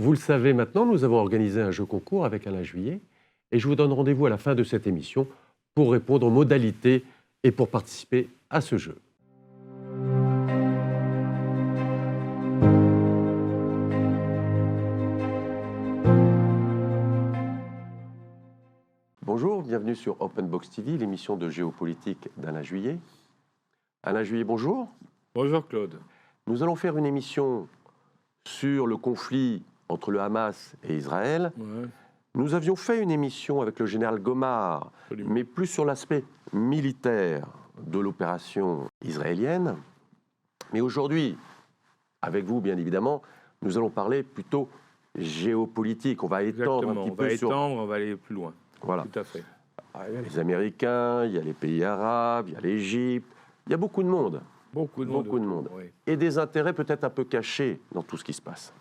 Vous le savez maintenant, nous avons organisé un jeu concours avec Alain Juillet et je vous donne rendez-vous à la fin de cette émission pour répondre aux modalités et pour participer à ce jeu. Bonjour, bienvenue sur Open Box TV, l'émission de géopolitique d'Alain Juillet. Alain Juillet, bonjour. Bonjour Claude. Nous allons faire une émission sur le conflit entre le Hamas et Israël. Ouais, Nous avions fait une émission avec le général Gomar, absolument. mais plus sur l'aspect militaire de l'opération israélienne. Mais aujourd'hui, avec vous bien évidemment, nous allons parler plutôt géopolitique. On va étendre Exactement. un petit On peu va sur... étendre, on va aller plus loin. Voilà. Tout à fait. Il y a les Américains, il y a les pays arabes, il y a l'Égypte, il y a beaucoup de monde. Beaucoup de Beaucoup de autour, monde. oui. Et des intérêts peut-être un peu cachés dans tout ce qui se passe.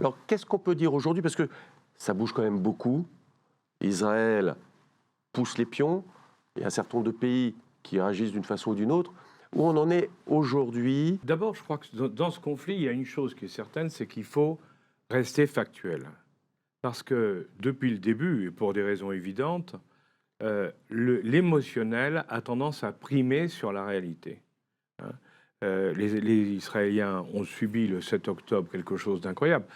Alors, qu'est-ce qu'on peut dire aujourd'hui? Parce que ça bouge quand même beaucoup. Israël pousse les pions. Il y a un certain nombre de pays qui réagissent d'une façon ou d'une autre. Où on en est aujourd'hui? D'abord, je crois que dans ce conflit, il y a une chose qui est certaine, c'est qu'il faut rester factuel. Parce que depuis le début, et pour des raisons évidentes, l'émotionnel a tendance à primer sur la réalité. Hein. Les Israéliens ont subi le 7 octobre quelque chose d'incroyable.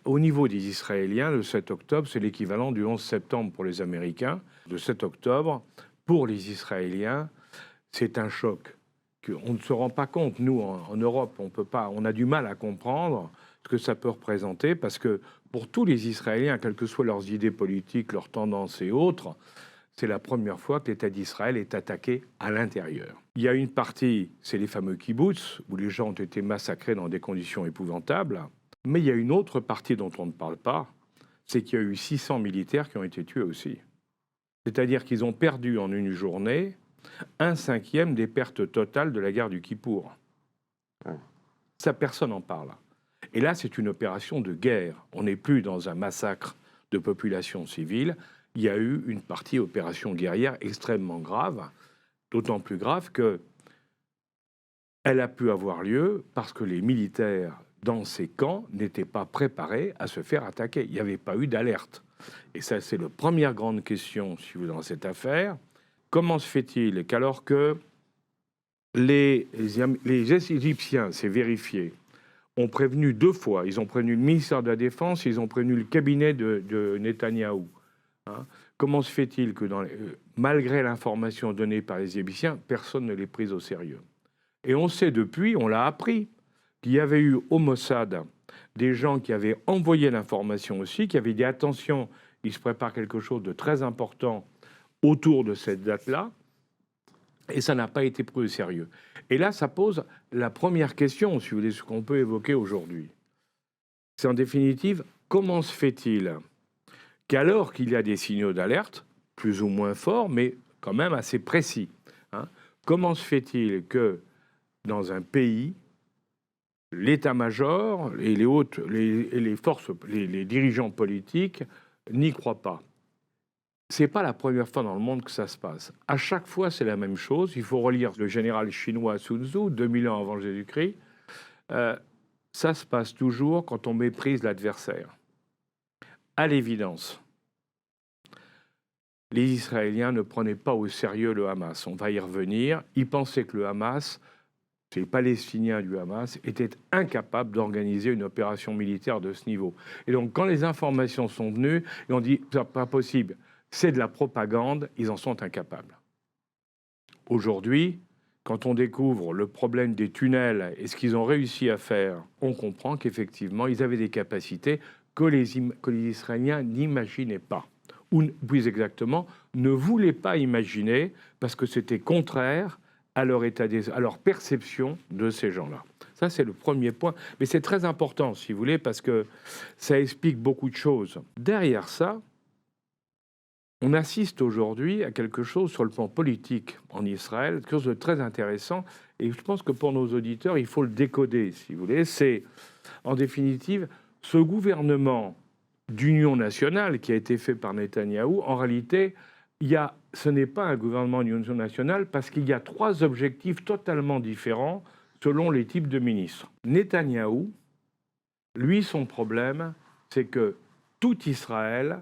Au niveau des Israéliens, le 7 octobre, c'est l'équivalent du 11 septembre pour les Américains. Le 7 octobre, pour les Israéliens, c'est un choc qu'on ne se rend pas compte. Nous, en Europe, on a du mal à comprendre ce que ça peut représenter, parce que pour tous les Israéliens, quelles que soient leurs idées politiques, leurs tendances et autres, c'est la première fois que l'État d'Israël est attaqué à l'intérieur. Il y a une partie, c'est les fameux kibbutz, où les gens ont été massacrés dans des conditions épouvantables. Mais il y a une autre partie dont on ne parle pas, c'est qu'il y a eu 600 militaires qui ont été tués aussi. C'est-à-dire qu'ils ont perdu en une journée 1/5 des pertes totales de la guerre du Kippour. Ça, personne n'en parle. Et là, c'est une opération de guerre. On n'est plus dans un massacre de population civile. Il y a eu une partie opération guerrière extrêmement grave, d'autant plus grave que elle a pu avoir lieu parce que les militaires dans ces camps n'étaient pas préparés à se faire attaquer. Il n'y avait pas eu d'alerte. Et ça, c'est la première grande question, si vous voulez, dans cette affaire. Comment se fait-il qu'alors que les Égyptiens, c'est vérifié, ont prévenu 2 fois, ils ont prévenu le ministère de la Défense, ils ont prévenu le cabinet de Netanyahou. Hein. Comment se fait-il que, malgré l'information donnée par les Égyptiens, personne ne l'ait prise au sérieux? Et on sait depuis, on l'a appris, qu'il y avait eu au Mossad des gens qui avaient envoyé l'information aussi, qui avaient dit attention, il se prépare quelque chose de très important autour de cette date-là, et ça n'a pas été pris au sérieux. Et là, ça pose la première question, si vous voulez, ce qu'on peut évoquer aujourd'hui. C'est en définitive, comment se fait-il qu'alors qu'il y a des signaux d'alerte, plus ou moins forts, mais quand même assez précis, hein, comment se fait-il que dans un pays, l'état-major et les forces, les dirigeants politiques n'y croient pas? C'est pas la première fois dans le monde que ça se passe. À chaque fois, c'est la même chose. Il faut relire le général chinois Sun Tzu, 2000 ans avant Jésus-Christ. Ça se passe toujours quand on méprise l'adversaire. À l'évidence, les Israéliens ne prenaient pas au sérieux le Hamas. On va y revenir. Ils pensaient que le Hamas, les Palestiniens du Hamas, étaient incapables d'organiser une opération militaire de ce niveau. Et donc, quand les informations sont venues, et on dit, c'est pas possible, c'est de la propagande, ils en sont incapables. Aujourd'hui, quand on découvre le problème des tunnels et ce qu'ils ont réussi à faire, on comprend qu'effectivement, ils avaient des capacités que les Israéliens n'imaginaient pas. Ou plus exactement, ne voulaient pas imaginer parce que c'était contraire à leur à leur perception de ces gens-là. Ça, c'est le premier point. Mais c'est très important, si vous voulez, parce que ça explique beaucoup de choses. Derrière ça, on assiste aujourd'hui à quelque chose sur le plan politique en Israël, quelque chose de très intéressant. Et je pense que pour nos auditeurs, il faut le décoder, si vous voulez. C'est, en définitive, ce gouvernement d'union nationale qui a été fait par Netanyahou. En réalité, ce n'est pas un gouvernement d'union nationale parce qu'il y a 3 objectifs totalement différents selon les types de ministres. Netanyahou Lui, son problème, c'est que tout Israël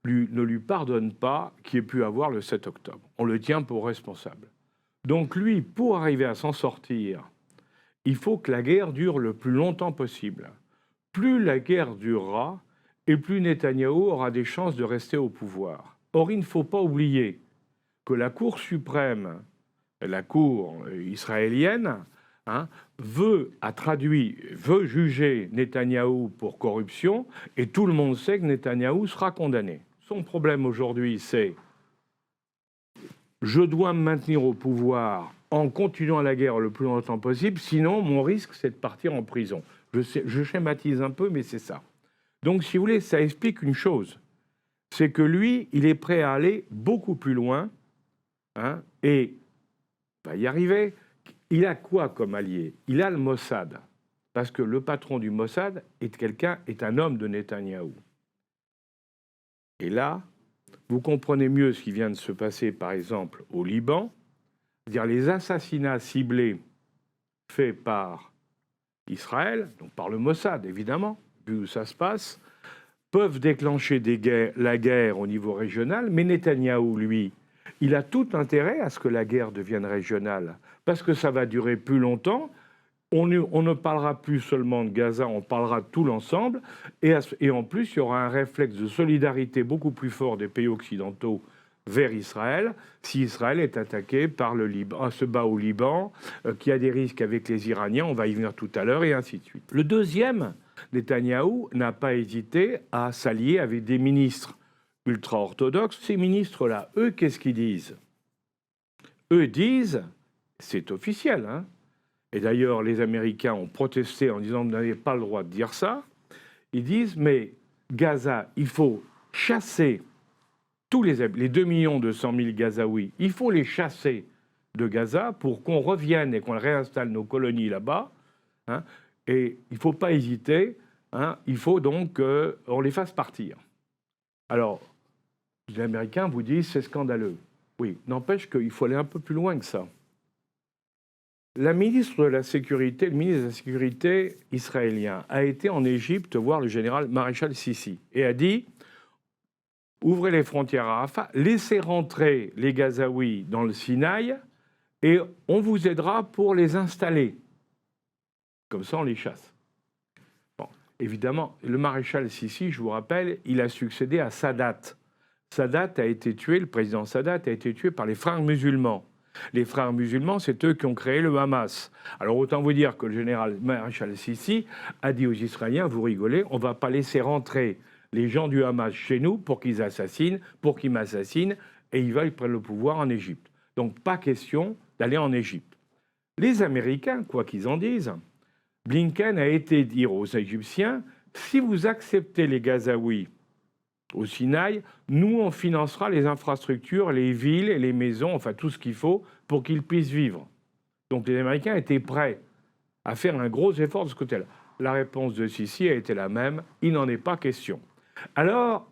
ne lui pardonne pas qu'il ait pu avoir le 7 octobre. On le tient pour responsable. Donc lui, pour arriver à s'en sortir, il faut que la guerre dure le plus longtemps possible. Plus la guerre durera, et plus Netanyahou aura des chances de rester au pouvoir. Or, il ne faut pas oublier que la Cour suprême, la Cour israélienne, veut juger Netanyahou pour corruption, et tout le monde sait que Netanyahou sera condamné. Son problème aujourd'hui, c'est je dois me maintenir au pouvoir en continuant la guerre le plus longtemps possible, sinon mon risque, c'est de partir en prison. Je schématise un peu, mais c'est ça. Donc, si vous voulez, ça explique une chose, c'est que lui, il est prêt à aller beaucoup plus loin, et va y arriver. Il a quoi comme allié? Il a le Mossad, parce que le patron du Mossad est un homme de Netanyahou. Et là, vous comprenez mieux ce qui vient de se passer, par exemple, au Liban, c'est-à-dire les assassinats ciblés faits par Israël, donc par le Mossad, évidemment, vu où ça se passe, peuvent déclencher la guerre au niveau régional, mais Netanyahou, lui, il a tout intérêt à ce que la guerre devienne régionale, parce que ça va durer plus longtemps. On ne parlera plus seulement de Gaza, on parlera de tout l'ensemble. Et en plus, il y aura un réflexe de solidarité beaucoup plus fort des pays occidentaux vers Israël, si Israël est attaqué par le Liban, se bat au Liban, qui a des risques avec les Iraniens, on va y venir tout à l'heure, et ainsi de suite. Le deuxième, Netanyahou n'a pas hésité à s'allier avec des ministres ultra-orthodoxes. Ces ministres-là, eux, qu'est-ce qu'ils disent? Eux disent, c'est officiel, et d'ailleurs les Américains ont protesté en disant « vous n'avez pas le droit de dire ça », ils disent « mais Gaza, il faut chasser tous les 2,2 millions Gazaouis, il faut les chasser de Gaza pour qu'on revienne et qu'on réinstalle nos colonies là-bas, et il ne faut pas hésiter, il faut donc qu'on les fasse partir. » Alors, les Américains vous disent c'est scandaleux. Oui, n'empêche qu'il faut aller un peu plus loin que ça. Le ministre de la Sécurité israélien a été en Égypte voir le général maréchal Sissi et a dit ouvrez les frontières à Rafah, laissez rentrer les Gazaouis dans le Sinaï et on vous aidera pour les installer. Comme ça, on les chasse. Bon, évidemment, le maréchal Sissi, je vous rappelle, il a succédé à Sadat. Le président Sadat a été tué par les frères musulmans. Les frères musulmans, c'est eux qui ont créé le Hamas. Alors autant vous dire que le général maréchal Sissi a dit aux Israéliens, vous rigolez, on ne va pas laisser rentrer les gens du Hamas chez nous pour qu'ils m'assassinent, et ils veulent prendre le pouvoir en Égypte. Donc pas question d'aller en Égypte. Les Américains, quoi qu'ils en disent, Blinken a été dire aux Égyptiens, si vous acceptez les Gazaouis au Sinaï, nous, on financera les infrastructures, les villes et les maisons, enfin tout ce qu'il faut pour qu'ils puissent vivre. Donc les Américains étaient prêts à faire un gros effort de ce côté-là. La réponse de Sissi a été la même, il n'en est pas question. Alors,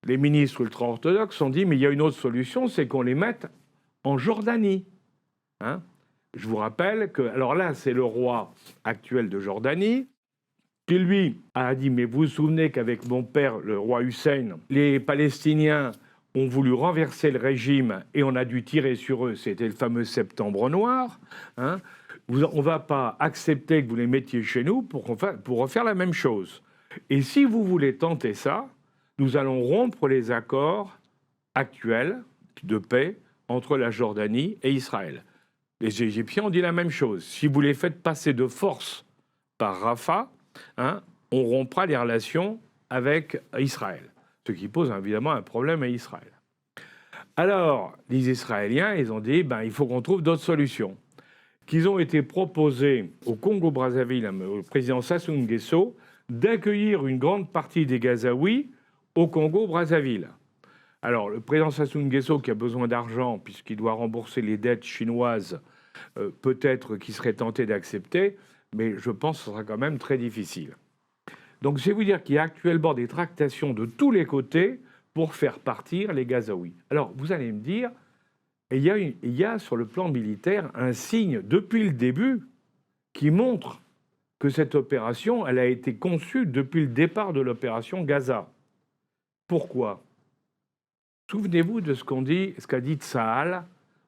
les ministres ultra-orthodoxes ont dit, mais il y a une autre solution, c'est qu'on les mette en Jordanie. Je vous rappelle que, alors là, c'est le roi actuel de Jordanie, qui lui a dit, mais vous vous souvenez qu'avec mon père, le roi Hussein, les Palestiniens ont voulu renverser le régime et on a dû tirer sur eux, c'était le fameux Septembre noir. On ne va pas accepter que vous les mettiez chez nous pour refaire la même chose. Et si vous voulez tenter ça, nous allons rompre les accords actuels de paix entre la Jordanie et Israël. Les Égyptiens ont dit la même chose. Si vous les faites passer de force par Rafah, on rompra les relations avec Israël. Ce qui pose évidemment un problème à Israël. Alors, les Israéliens, ils ont dit, il faut qu'on trouve d'autres solutions. Qu'ils ont été proposés au Congo-Brazzaville, au président Sassou Nguesso, d'accueillir une grande partie des Gazaouis au Congo-Brazzaville. Alors, le président Sassou Nguesso, qui a besoin d'argent, puisqu'il doit rembourser les dettes chinoises, peut-être qu'il serait tenté d'accepter, mais je pense que ce sera quand même très difficile. Donc, c'est vous dire qu'il y a actuellement des tractations de tous les côtés pour faire partir les Gazaouis. Alors, vous allez me dire, il y a sur le plan militaire un signe, depuis le début, qui montre que cette opération, elle a été conçue depuis le départ de l'opération Gaza. Pourquoi? Souvenez-vous de ce qu'a dit Tsahal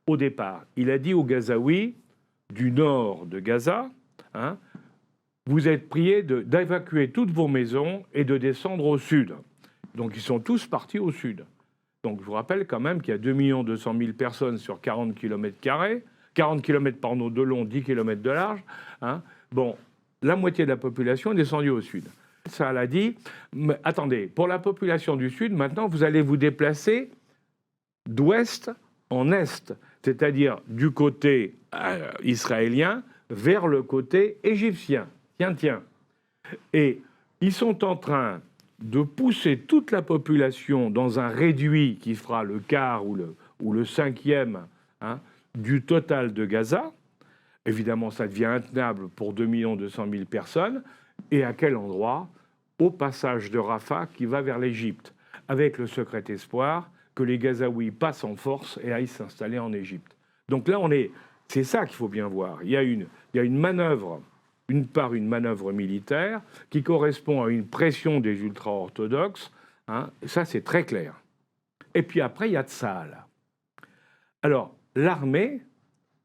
au départ. Il a dit aux Gazaouis du nord de Gaza, hein, vous êtes priés d'évacuer toutes vos maisons et de descendre au sud. Donc ils sont tous partis au sud. Donc je vous rappelle quand même qu'il y a 2 200 000 personnes sur 40 km², 40 km de long, 10 km de large. Hein. Bon, la moitié de la population est descendue au sud. Ça a dit, mais attendez, pour la population du sud, maintenant vous allez vous déplacer d'ouest en est, c'est-à-dire du côté israélien vers le côté égyptien. Tiens. Et ils sont en train de pousser toute la population dans un réduit qui fera le quart ou le cinquième, hein, du total de Gaza. Évidemment, ça devient intenable pour 2 200 000 personnes. Et à quel endroit? Au passage de Rafah qui va vers l'Égypte, avec le secret espoir que les Gazaouis passent en force et aillent s'installer en Égypte. Donc là, c'est ça qu'il faut bien voir. Il y a une manœuvre, une manœuvre militaire qui correspond à une pression des ultra-orthodoxes. Hein, ça, c'est très clair. Et puis après, il y a Tsahal. Alors, l'armée,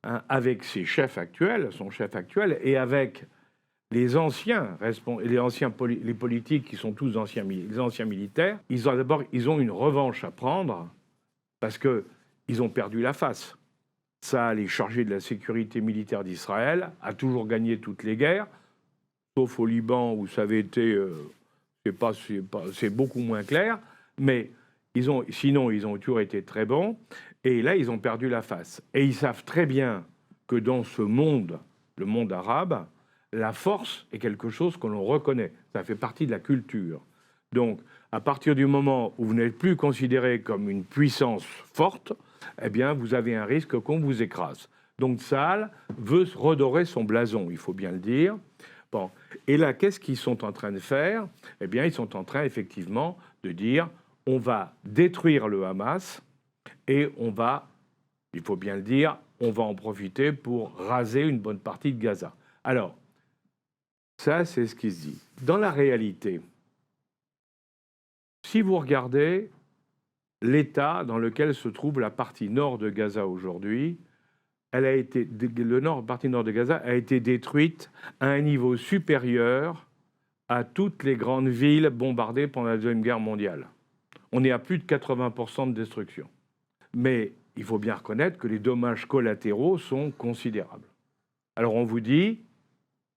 hein, avec ses chefs actuels, son chef actuel, et avec les politiques qui sont tous les anciens militaires, ils ont une revanche à prendre parce qu'ils ont perdu la face. Tsahal est chargé de la sécurité militaire d'Israël, a toujours gagné toutes les guerres, sauf au Liban où ça avait été, c'est beaucoup moins clair, mais sinon ils ont toujours été très bons, et là ils ont perdu la face. Et ils savent très bien que dans ce monde, le monde arabe, la force est quelque chose que l'on reconnaît, ça fait partie de la culture. Donc, à partir du moment où vous n'êtes plus considéré comme une puissance forte, eh bien, vous avez un risque qu'on vous écrase. Donc, Tsahal veut redorer son blason, il faut bien le dire. Bon. Et là, qu'est-ce qu'ils sont en train de faire? Eh bien, ils sont en train, effectivement, de dire on va détruire le Hamas et il faut bien le dire, on va en profiter pour raser une bonne partie de Gaza. Alors, ça, c'est ce qui se dit. Dans la réalité, si vous regardez l'état dans lequel se trouve la partie nord de Gaza aujourd'hui, partie nord de Gaza a été détruite à un niveau supérieur à toutes les grandes villes bombardées pendant la Deuxième Guerre mondiale. On est à plus de 80% de destruction. Mais il faut bien reconnaître que les dommages collatéraux sont considérables. Alors on vous dit,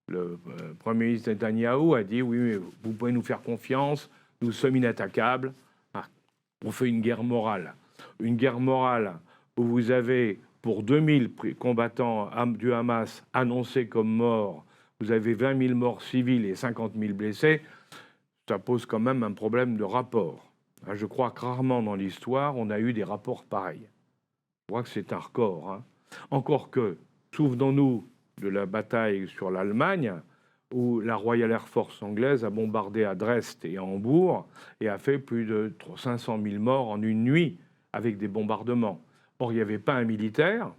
le Premier ministre Netanyahou a dit « Oui, mais vous pouvez nous faire confiance, nous sommes inattaquables. » On fait une guerre morale. Une guerre morale où vous avez, pour 2000 combattants du Hamas annoncés comme morts, vous avez 20 000 morts civils et 50 000 blessés, ça pose quand même un problème de rapport. Je crois que rarement dans l'histoire, on a eu des rapports pareils. Je crois que c'est un record. Hein. Encore que, souvenons-nous de la bataille sur l'Allemagne, où la Royal Air Force anglaise a bombardé à Dresde et à Hambourg et a fait plus de 500 000 morts en une nuit avec des bombardements. Or, il n'y avait pas un militaire.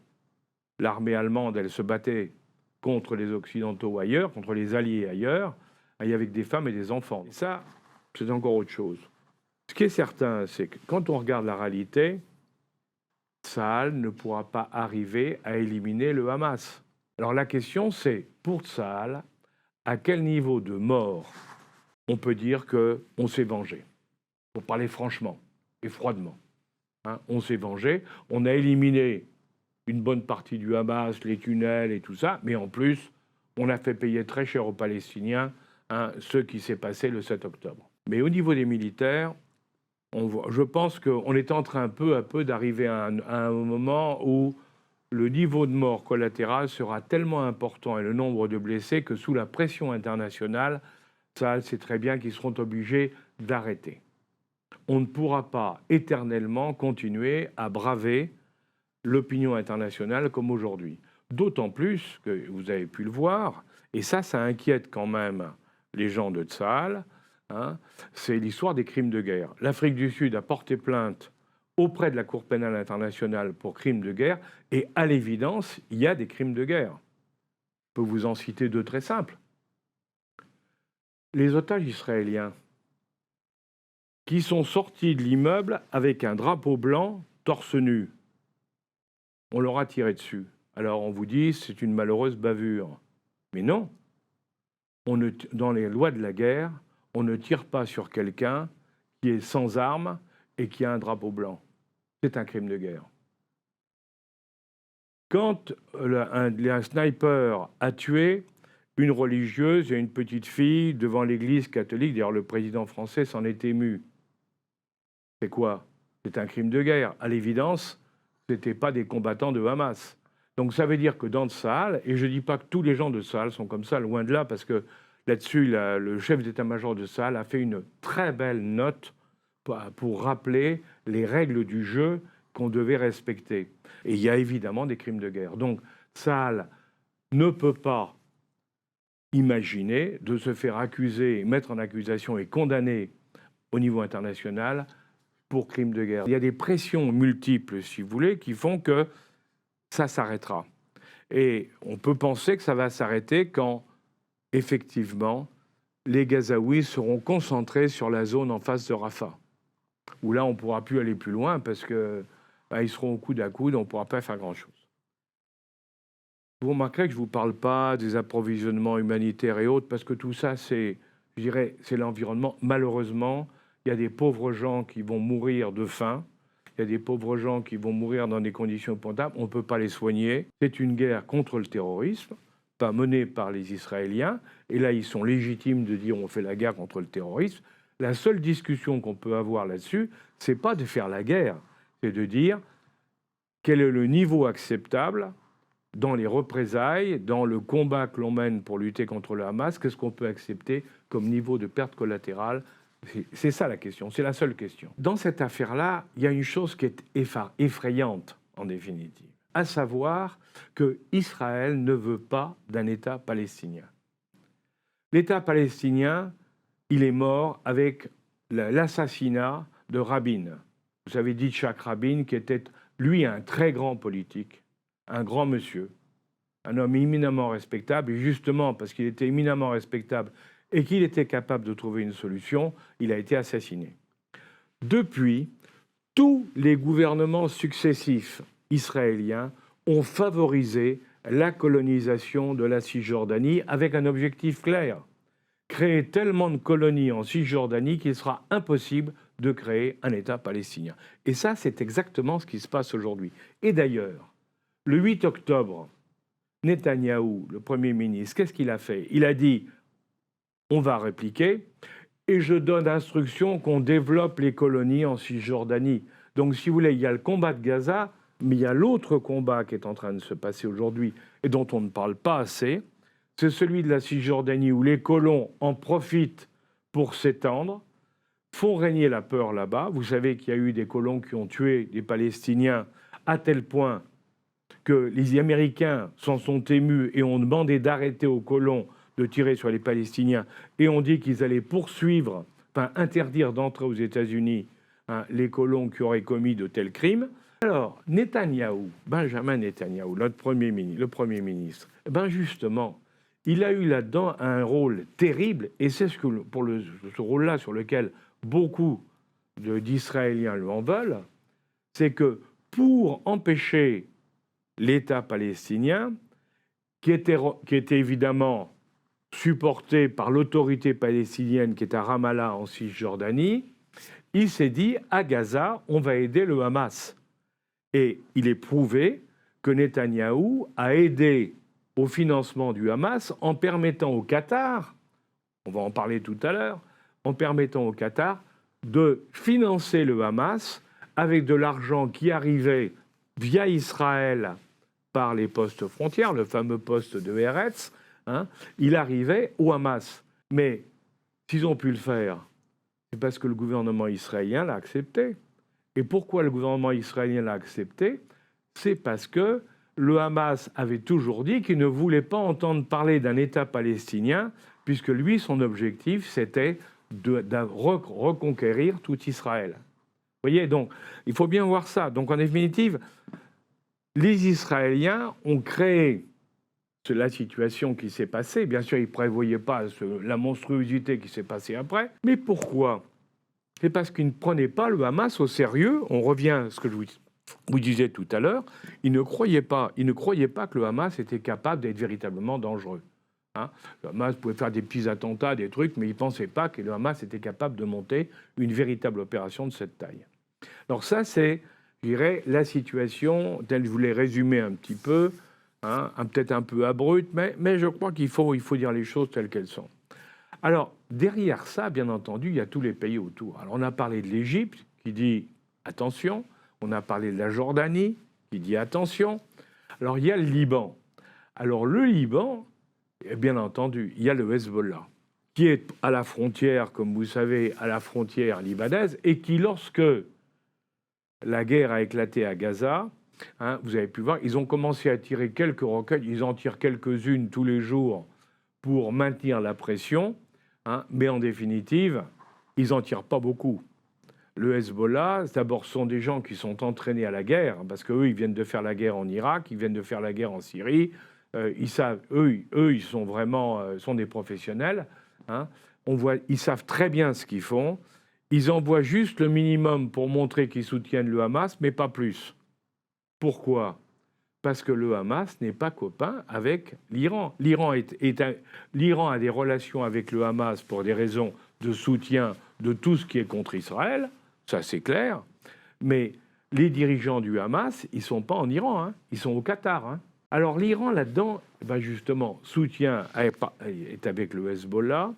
L'armée allemande, elle se battait contre les Occidentaux ailleurs, contre les Alliés ailleurs, et avec des femmes et des enfants. Et ça, c'est encore autre chose. Ce qui est certain, c'est que quand on regarde la réalité, Tsahal ne pourra pas arriver à éliminer le Hamas. Alors la question, c'est, pour Tsahal, à quel niveau de mort on peut dire qu'on s'est vengé? Pour parler franchement et froidement. Hein, on s'est vengé, on a éliminé une bonne partie du Hamas, les tunnels et tout ça, mais en plus, on a fait payer très cher aux Palestiniens ce qui s'est passé le 7 octobre. Mais au niveau des militaires, je pense qu'on est en train peu à peu d'arriver à un moment où le niveau de mort collatérale sera tellement important et le nombre de blessés que sous la pression internationale, ça c'est très bien qu'ils seront obligés d'arrêter. On ne pourra pas éternellement continuer à braver l'opinion internationale comme aujourd'hui. D'autant plus que vous avez pu le voir, et ça inquiète quand même les gens de Tsahal, hein, c'est l'histoire des crimes de guerre. L'Afrique du Sud a porté plainte auprès de la Cour pénale internationale pour crimes de guerre, et à l'évidence, il y a des crimes de guerre. Je peux vous en citer deux très simples. Les otages israéliens qui sont sortis de l'immeuble avec un drapeau blanc, torse nu, on leur a tiré dessus. Alors on vous dit c'est une malheureuse bavure. Mais non. Dans les lois de la guerre, on ne tire pas sur quelqu'un qui est sans armes et qui a un drapeau blanc. C'est un crime de guerre. Quand un sniper a tué une religieuse et une petite fille devant l'église catholique, d'ailleurs le président français s'en est ému. C'est quoi? C'est un crime de guerre. À l'évidence, ce n'étaient pas des combattants de Hamas. Donc ça veut dire que dans Tsahal, et je ne dis pas que tous les gens de Tsahal sont comme ça, loin de là, parce que là-dessus, le chef d'état-major de Tsahal a fait une très belle note pour rappeler les règles du jeu qu'on devait respecter. Et il y a évidemment des crimes de guerre. Donc Tsahal ne peut pas imaginer de se faire accuser, mettre en accusation et condamner au niveau international pour crimes de guerre. Il y a des pressions multiples, si vous voulez, qui font que ça s'arrêtera. Et on peut penser que ça va s'arrêter quand, effectivement, les Gazaouis seront concentrés sur la zone en face de Rafah, où là, on ne pourra plus aller plus loin parce que ils seront au coude à coude, on ne pourra pas faire grand-chose. Vous remarquerez que je ne vous parle pas des approvisionnements humanitaires et autres, parce que tout ça, c'est l'environnement. Malheureusement, il y a des pauvres gens qui vont mourir de faim. Il y a des pauvres gens qui vont mourir dans des conditions épouvantables. On ne peut pas les soigner. C'est une guerre contre le terrorisme, pas menée par les Israéliens. Et là, ils sont légitimes de dire on fait la guerre contre le terrorisme. La seule discussion qu'on peut avoir là-dessus, c'est pas de faire la guerre, c'est de dire quel est le niveau acceptable dans les représailles, dans le combat que l'on mène pour lutter contre le Hamas. Qu'est-ce qu'on peut accepter comme niveau de perte collatérale? C'est ça la question, c'est la seule question. Dans cette affaire-là, il y a une chose qui est effrayante, en définitive, à savoir que Israël ne veut pas d'un État palestinien. L'État palestinien, il est mort avec l'assassinat de Rabin. Vous savez, Yitzhak Rabin, qui était, lui, un très grand politique, un grand monsieur, un homme éminemment respectable, et justement, parce qu'il était éminemment respectable et qu'il était capable de trouver une solution, il a été assassiné. Depuis, tous les gouvernements successifs israéliens ont favorisé la colonisation de la Cisjordanie avec un objectif clair: créer tellement de colonies en Cisjordanie qu'il sera impossible de créer un État palestinien. Et ça, c'est exactement ce qui se passe aujourd'hui. Et d'ailleurs, le 8 octobre, Netanyahou, le Premier ministre, qu'est-ce qu'il a fait? Il a dit on va répliquer, et je donne instruction qu'on développe les colonies en Cisjordanie. Donc, si vous voulez, il y a le combat de Gaza, mais il y a l'autre combat qui est en train de se passer aujourd'hui et dont on ne parle pas assez, c'est celui de la Cisjordanie où les colons en profitent pour s'étendre, font régner la peur là-bas. Vous savez qu'il y a eu des colons qui ont tué des Palestiniens à tel point que les Américains s'en sont émus et ont demandé d'arrêter aux colons de tirer sur les Palestiniens, et on dit qu'ils allaient poursuivre, interdire d'entrer aux États-Unis les colons qui auraient commis de tels crimes. Alors, Netanyahou, Benjamin Netanyahou, le Premier ministre, justement, il a eu là-dedans un rôle terrible, et c'est ce rôle-là sur lequel beaucoup d'Israéliens lui en veulent, c'est que pour empêcher l'État palestinien, qui était évidemment supporté par l'autorité palestinienne qui est à Ramallah en Cisjordanie, il s'est dit à Gaza, on va aider le Hamas. Et il est prouvé que Netanyahou a aidé au financement du Hamas en permettant au Qatar, on va en parler tout à l'heure, en permettant au Qatar de financer le Hamas avec de l'argent qui arrivait via Israël par les postes frontières, le fameux poste de Eretz, il arrivait au Hamas. Mais s'ils ont pu le faire, c'est parce que le gouvernement israélien l'a accepté. Et pourquoi le gouvernement israélien l'a accepté? C'est parce que le Hamas avait toujours dit qu'il ne voulait pas entendre parler d'un État palestinien, puisque lui, son objectif, c'était de reconquérir tout Israël. Vous voyez, donc, il faut bien voir ça. Donc, en définitive, les Israéliens ont créé la situation qui s'est passée. Bien sûr, ils ne prévoyaient pas la monstruosité qui s'est passée après. Mais pourquoi? C'est parce qu'ils ne prenaient pas le Hamas au sérieux. On revient à ce que je vous disais tout à l'heure. Ils ne croyaient pas que le Hamas était capable d'être véritablement dangereux. Hein, le Hamas pouvait faire des petits attentats, des trucs, mais ils ne pensaient pas que le Hamas était capable de monter une véritable opération de cette taille. Alors ça, c'est, je dirais, la situation telle que je vous l'ai résumée un petit peu, hein, peut-être un peu abrupte, mais je crois qu'il faut dire les choses telles qu'elles sont. Alors, derrière ça, bien entendu, il y a tous les pays autour. Alors, on a parlé de l'Égypte, qui dit « attention ». On a parlé de la Jordanie, qui dit « attention ». Alors, il y a le Liban. Alors, le Liban, bien entendu, il y a le Hezbollah, qui est à la frontière, comme vous savez, à la frontière libanaise, et qui, lorsque la guerre a éclaté à Gaza, hein, vous avez pu voir, ils ont commencé à tirer quelques roquettes, ils en tirent quelques-unes tous les jours pour maintenir la pression, hein, mais en définitive, ils n'en tirent pas beaucoup. Le Hezbollah, d'abord, sont des gens qui sont entraînés à la guerre, parce qu'eux, ils viennent de faire la guerre en Irak, ils viennent de faire la guerre en Syrie, ils savent, eux, ils sont vraiment sont des professionnels, hein. Ils savent très bien ce qu'ils font. Ils envoient juste le minimum pour montrer qu'ils soutiennent le Hamas, mais pas plus. Pourquoi? Parce que le Hamas n'est pas copain avec l'Iran. L'Iran a des relations avec le Hamas pour des raisons de soutien de tout ce qui est contre Israël, ça c'est clair, mais les dirigeants du Hamas, ils ne sont pas en Iran, hein, ils sont au Qatar. Hein. Alors l'Iran, là-dedans, ben justement, est avec le Hezbollah,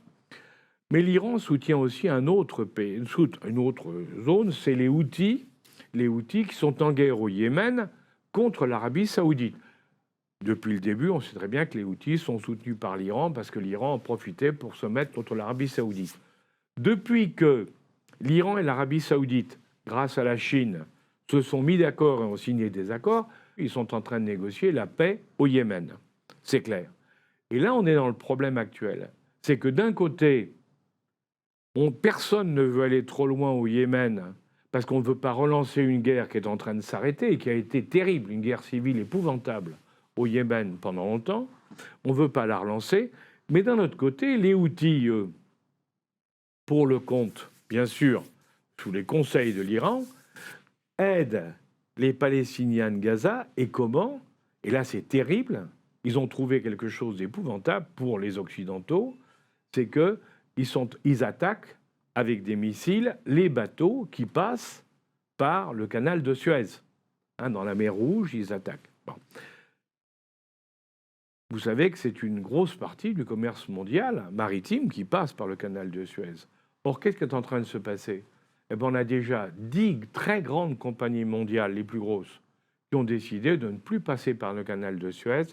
mais l'Iran soutient aussi un autre pays, une autre zone, c'est les Houthis qui sont en guerre au Yémen contre l'Arabie saoudite. Depuis le début, on sait très bien que les Houthis sont soutenus par l'Iran parce que l'Iran en profitait pour se mettre contre l'Arabie saoudite. Depuis que l'Iran et l'Arabie saoudite, grâce à la Chine, se sont mis d'accord et ont signé des accords, ils sont en train de négocier la paix au Yémen. C'est clair. Et là, on est dans le problème actuel. C'est que d'un côté, personne ne veut aller trop loin au Yémen parce qu'on ne veut pas relancer une guerre qui est en train de s'arrêter et qui a été terrible, une guerre civile épouvantable au Yémen pendant longtemps. On ne veut pas la relancer. Mais d'un autre côté, les Houthis, pour le compte, bien sûr, sous les conseils de l'Iran, aident les Palestiniens de Gaza. Et comment? Et là, c'est terrible. Ils ont trouvé quelque chose d'épouvantable pour les Occidentaux. C'est qu'ils attaquent avec des missiles les bateaux qui passent par le canal de Suez. Hein, dans la mer Rouge, ils attaquent. Bon. Vous savez que c'est une grosse partie du commerce mondial maritime qui passe par le canal de Suez. Or, qu'est-ce qui est en train de se passer? Eh bien, on a déjà 10 très grandes compagnies mondiales, les plus grosses, qui ont décidé de ne plus passer par le canal de Suez,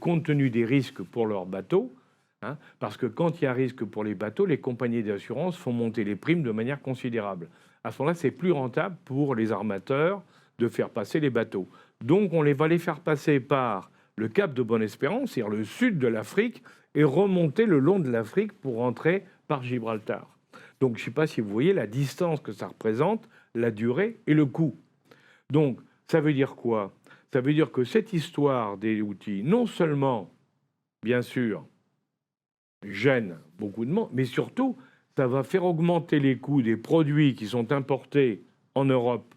compte tenu des risques pour leurs bateaux. Hein, parce que quand il y a risque pour les bateaux, les compagnies d'assurance font monter les primes de manière considérable. À ce moment-là, c'est plus rentable pour les armateurs de faire passer les bateaux. Donc, on va les faire passer par le cap de Bonne-Espérance, c'est-à-dire le sud de l'Afrique, et remonter le long de l'Afrique pour rentrer par Gibraltar. Donc, je ne sais pas si vous voyez la distance que ça représente, la durée et le coût. Donc, ça veut dire quoi? Ça veut dire que cette histoire des Houthis, non seulement, bien sûr, gêne beaucoup de monde, mais surtout, ça va faire augmenter les coûts des produits qui sont importés en Europe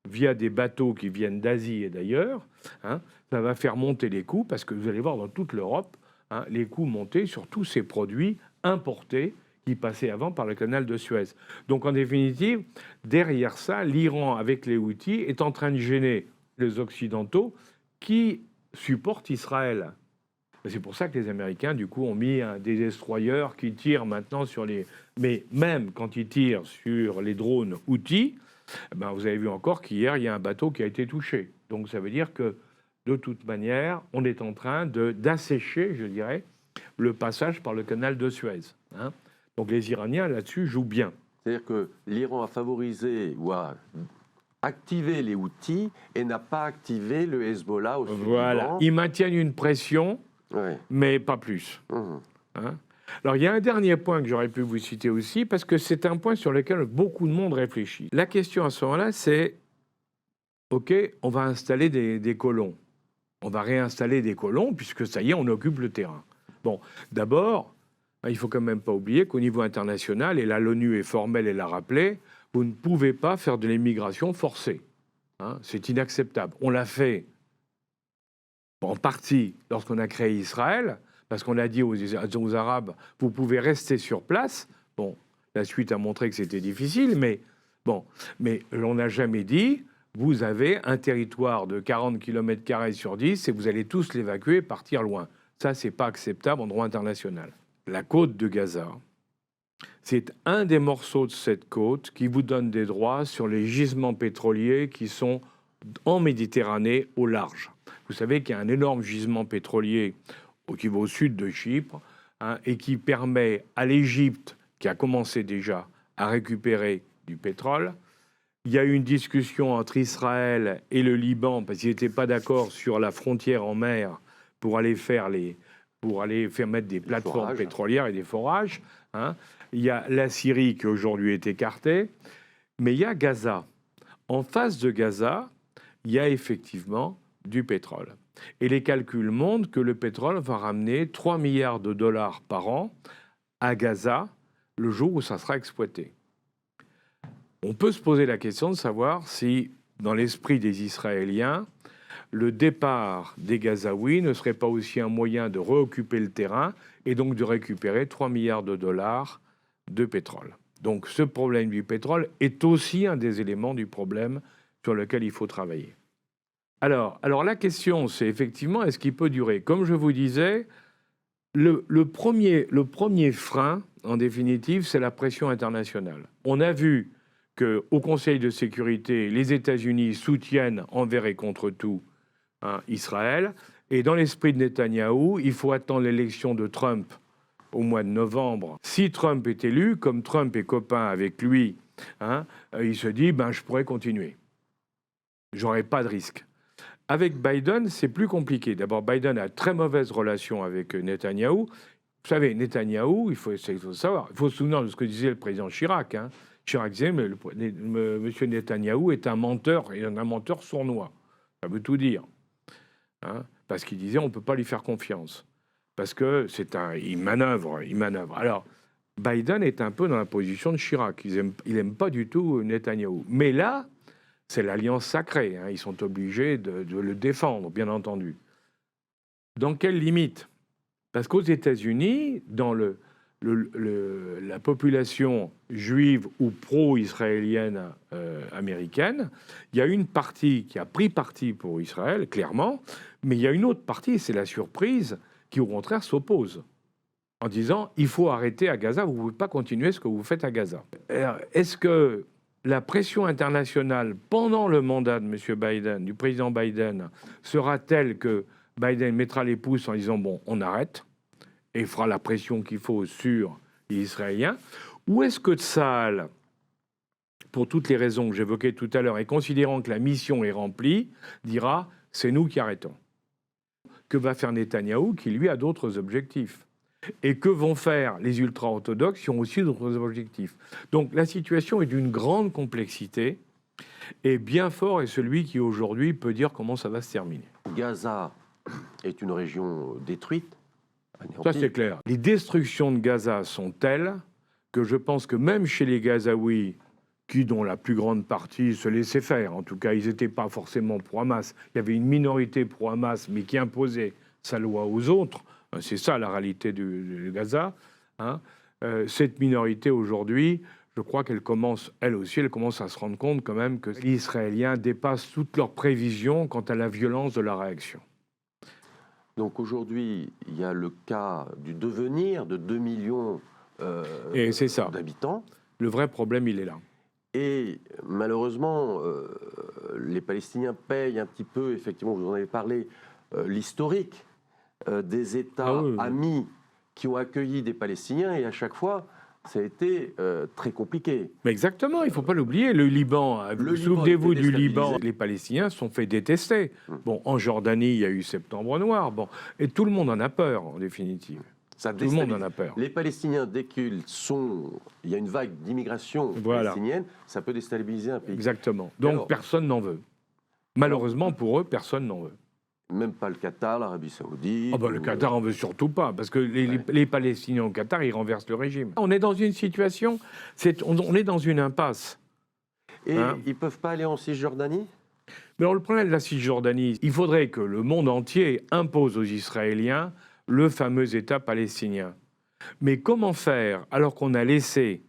via des bateaux qui viennent d'Asie et d'ailleurs. Hein, ça va faire monter les coûts parce que vous allez voir dans toute l'Europe, hein, les coûts monter sur tous ces produits importés qui passaient avant par le canal de Suez. Donc en définitive, derrière ça, l'Iran avec les Houthis est en train de gêner les Occidentaux qui supportent Israël. C'est pour ça que les Américains, du coup, ont mis des destroyers qui tirent maintenant sur les... Mais même quand ils tirent sur les drones Houthis, ben vous avez vu encore qu'hier, il y a un bateau qui a été touché. Donc ça veut dire que, de toute manière, on est en train d'assécher, je dirais, le passage par le canal de Suez. Hein. Donc les Iraniens, là-dessus, jouent bien. C'est-à-dire que l'Iran a favorisé ou a activé les Houthis et n'a pas activé le Hezbollah au sud du Liban. Ils maintiennent une pression, ouais, mais pas plus. Hein. Alors, il y a un dernier point que j'aurais pu vous citer aussi, parce que c'est un point sur lequel beaucoup de monde réfléchit. La question à ce moment-là, c'est, OK, on va installer des colons. On va réinstaller des colons puisque ça y est, on occupe le terrain. Bon, d'abord, il faut quand même pas oublier qu'au niveau international, et là l'ONU est formelle et l'a rappelé, vous ne pouvez pas faire de l'immigration forcée. Hein, c'est inacceptable. On l'a fait en partie lorsqu'on a créé Israël, parce qu'on a dit aux Arabes, vous pouvez rester sur place. Bon, la suite a montré que c'était difficile, mais on n'a jamais dit, vous avez un territoire de 40 km² sur 10 et vous allez tous l'évacuer et partir loin. Ça, c'est pas acceptable en droit international. La côte de Gaza, c'est un des morceaux de cette côte qui vous donne des droits sur les gisements pétroliers qui sont en Méditerranée au large. Vous savez qu'il y a un énorme gisement pétrolier qui va au sud de Chypre, hein, et qui permet à l'Égypte, qui a commencé déjà à récupérer du pétrole. Il y a eu une discussion entre Israël et le Liban, parce qu'ils n'étaient pas d'accord sur la frontière en mer pour aller faire mettre des plateformes pétrolières et des forages. Hein. Il y a la Syrie qui aujourd'hui est écartée, mais il y a Gaza. En face de Gaza, il y a effectivement du pétrole. Et les calculs montrent que le pétrole va ramener 3 milliards de dollars par an à Gaza le jour où ça sera exploité. On peut se poser la question de savoir si, dans l'esprit des Israéliens, le départ des Gazaouis ne serait pas aussi un moyen de réoccuper le terrain et donc de récupérer 3 milliards de dollars de pétrole. Donc ce problème du pétrole est aussi un des éléments du problème sur lequel il faut travailler. Alors la question, c'est effectivement, est-ce qu'il peut durer? Comme je vous disais, le premier frein, en définitive, c'est la pression internationale. On a vu qu'au Conseil de sécurité, les États-Unis soutiennent envers et contre tout, hein, Israël. Et dans l'esprit de Netanyahou, il faut attendre l'élection de Trump au mois de novembre. Si Trump est élu, comme Trump est copain avec lui, hein, il se dit je pourrais continuer. J'aurai pas de risque. Avec Biden, c'est plus compliqué. D'abord, Biden a très mauvaise relation avec Netanyahou. Vous savez, Netanyahou, il faut savoir, il faut se souvenir de ce que disait le président Chirac. Hein. Chirac disait, mais M. Netanyahou est un menteur, et un menteur sournois. Ça veut tout dire. Hein, parce qu'il disait, on ne peut pas lui faire confiance. Parce que il manœuvre. Alors, Biden est un peu dans la position de Chirac. Il n'aime pas du tout Netanyahou. Mais là, c'est l'alliance sacrée. Hein. Ils sont obligés de le défendre, bien entendu. Dans quelle limite? Parce qu'aux États-Unis, dans la population juive ou pro-israélienne américaine, il y a une partie qui a pris parti pour Israël, clairement, mais il y a une autre partie, c'est la surprise, qui au contraire s'oppose, en disant il faut arrêter à Gaza, vous ne pouvez pas continuer ce que vous faites à Gaza. Est-ce que la pression internationale pendant le mandat de M. Biden, du président Biden, sera telle que Biden mettra les pouces en disant bon, on arrête et fera la pression qu'il faut sur les Israéliens? Ou est-ce que Tsahal, pour toutes les raisons que j'évoquais tout à l'heure, et considérant que la mission est remplie, dira c'est nous qui arrêtons? Que va faire Netanyahou qui, lui, a d'autres objectifs? Et que vont faire les ultra-orthodoxes qui ont aussi d'autres objectifs? Donc la situation est d'une grande complexité, et bien fort est celui qui, aujourd'hui, peut dire comment ça va se terminer. Gaza est une région détruite. Ça, c'est clair. Les destructions de Gaza sont telles que je pense que même chez les Gazaouis, dont la plus grande partie se laissait faire, en tout cas, ils n'étaient pas forcément pro-Hamas. Il y avait une minorité pro-Hamas, mais qui imposait sa loi aux autres. C'est ça la réalité de Gaza. Hein. Cette minorité, aujourd'hui, je crois qu'elle commence, elle aussi, elle commence à se rendre compte quand même que les Israéliens dépassent toutes leurs prévisions quant à la violence de la réaction. Donc aujourd'hui, il y a le cas du devenir de 2 millions et c'est ça. D'habitants. Le vrai problème, il est là. Et malheureusement, les Palestiniens payent un petit peu, effectivement, vous en avez parlé, l'historique des États amis qui ont accueilli des Palestiniens, et à chaque fois, ça a été très compliqué. Mais exactement, il ne faut pas l'oublier. Le Liban, souvenez-vous du Liban, les Palestiniens se sont fait détester. Bon, en Jordanie, il y a eu Septembre Noir. Bon, et tout le monde en a peur, en définitive. Tout le monde en a peur. Les Palestiniens, dès il y a une vague d'immigration palestinienne, ça peut déstabiliser un pays. Exactement. Donc personne n'en veut. Malheureusement pour eux, personne n'en veut. Même pas le Qatar, l'Arabie Saoudite. Le Qatar, on veut surtout pas, parce que les Palestiniens au Qatar, ils renversent le régime. On est dans une situation, on est dans une impasse. Et ils peuvent pas aller en Cisjordanie? Mais alors, le problème de la Cisjordanie, il faudrait que le monde entier impose aux Israéliens le fameux État palestinien. Mais comment faire alors qu'on a laissé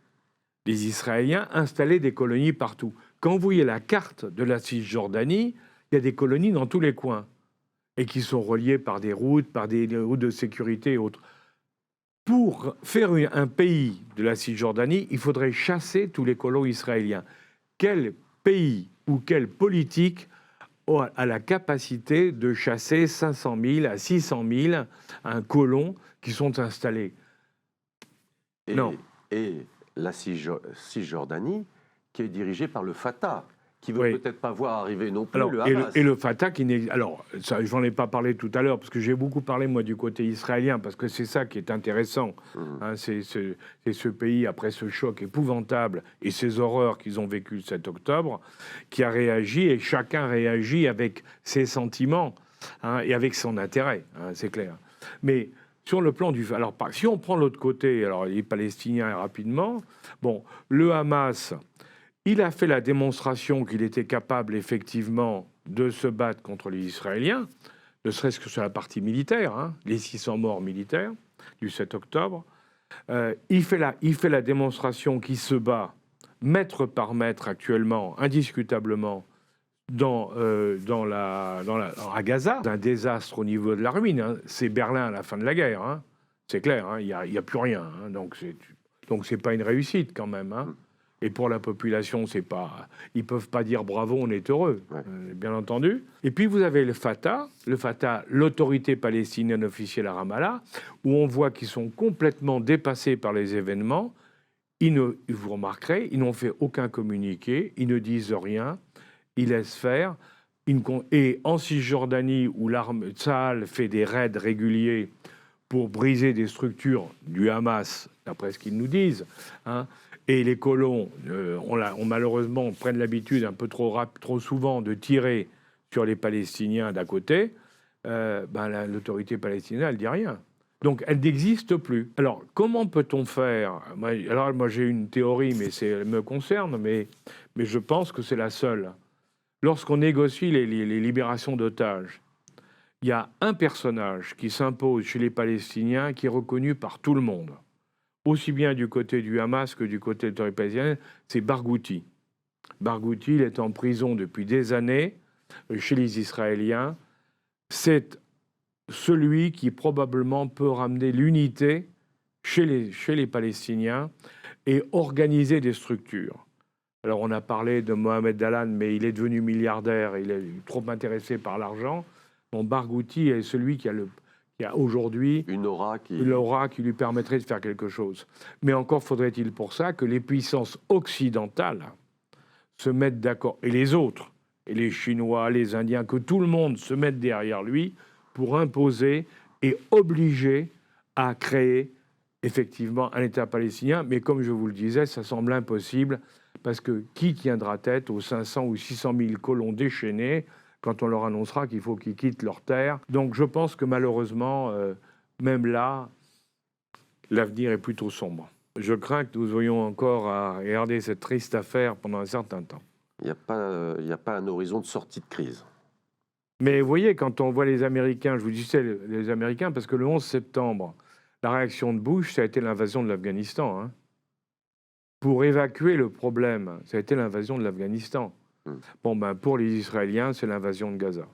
les Israéliens installer des colonies partout? Quand vous voyez la carte de la Cisjordanie, il y a des colonies dans tous les coins et qui sont reliées par des routes de sécurité et autres. Pour faire un pays de la Cisjordanie, il faudrait chasser tous les colons israéliens. Quel pays ou quelle politique a la capacité de chasser 500 000 à 600 000 colons qui sont installés? Non. Et la Cisjordanie, qui est dirigée par le Fatah, qui ne veut peut-être pas voir arriver non plus le Hamas. Et le Fatah qui n'est... Alors, ça, je n'en ai pas parlé tout à l'heure, parce que j'ai beaucoup parlé, moi, du côté israélien, parce que c'est ça qui est intéressant. C'est ce pays, après ce choc épouvantable et ces horreurs qu'ils ont vécues le 7 octobre, qui a réagi, et chacun réagit avec ses sentiments et avec son intérêt, c'est clair. Mais sur le plan du... Alors, si on prend l'autre côté, alors les Palestiniens, rapidement, bon, le Hamas... Il a fait la démonstration qu'il était capable, effectivement, de se battre contre les Israéliens, ne serait-ce que sur la partie militaire, les 600 morts militaires du 7 octobre. Il fait la démonstration qu'il se bat mètre par mètre actuellement, indiscutablement, à Gaza. Un désastre au niveau de la ruine. C'est Berlin à la fin de la guerre. C'est clair, il n'y a plus rien. Donc c'est pas une réussite quand même. Et pour la population, ils peuvent pas dire bravo, on est heureux, bien entendu. Et puis vous avez le Fatah, l'autorité palestinienne officielle à Ramallah, où on voit qu'ils sont complètement dépassés par les événements. Vous remarquerez, ils n'ont fait aucun communiqué, ils ne disent rien, ils laissent faire. Et en Cisjordanie, où l'armée Tsahal fait des raids réguliers pour briser des structures du Hamas, d'après ce qu'ils nous disent, et les colons, malheureusement, prennent l'habitude un peu trop souvent de tirer sur les Palestiniens d'à côté. L'autorité palestinienne, elle ne dit rien. Donc, elle n'existe plus. Alors, comment peut-on faire? Moi, j'ai une théorie, mais elle me concerne, mais je pense que c'est la seule. Lorsqu'on négocie les libérations d'otages, il y a un personnage qui s'impose chez les Palestiniens qui est reconnu par tout le monde. Aussi bien du côté du Hamas que du côté de l'autorité palestinienne, c'est Barghouti. Barghouti, il est en prison depuis des années chez les Israéliens. C'est celui qui probablement peut ramener l'unité chez les Palestiniens et organiser des structures. Alors on a parlé de Mohamed Dalan, mais il est devenu milliardaire, il est trop intéressé par l'argent. Bon, Barghouti est celui qui a aujourd'hui une aura qui lui permettrait de faire quelque chose. Mais encore faudrait-il pour ça que les puissances occidentales se mettent d'accord, et les autres, et les Chinois, les Indiens, que tout le monde se mette derrière lui pour imposer et obliger à créer effectivement un État palestinien. Mais comme je vous le disais, ça semble impossible, parce que qui tiendra tête aux 500 ou 600 000 colons déchaînés quand on leur annoncera qu'il faut qu'ils quittent leur terre? Donc je pense que malheureusement, même là, l'avenir est plutôt sombre. Je crains que nous ayons encore à regarder cette triste affaire pendant un certain temps. Il n'y a pas un horizon de sortie de crise. Mais vous voyez, quand on voit les Américains, je vous disais les Américains, parce que le 11 septembre, la réaction de Bush, ça a été l'invasion de l'Afghanistan. Pour évacuer le problème, ça a été l'invasion de l'Afghanistan. Bon, pour les Israéliens, c'est l'invasion de Gaza.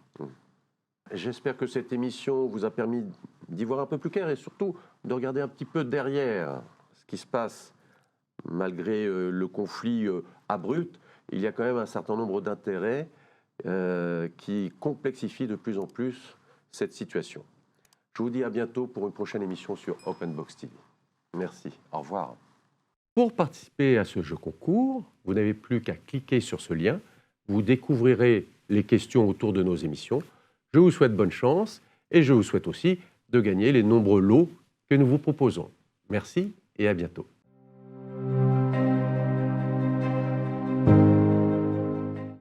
J'espère que cette émission vous a permis d'y voir un peu plus clair et surtout de regarder un petit peu derrière ce qui se passe. Malgré le conflit abrupt, il y a quand même un certain nombre d'intérêts qui complexifient de plus en plus cette situation. Je vous dis à bientôt pour une prochaine émission sur Open Box TV. Merci, au revoir. Pour participer à ce jeu concours, vous n'avez plus qu'à cliquer sur ce lien. Vous découvrirez les questions autour de nos émissions. Je vous souhaite bonne chance et je vous souhaite aussi de gagner les nombreux lots que nous vous proposons. Merci et à bientôt.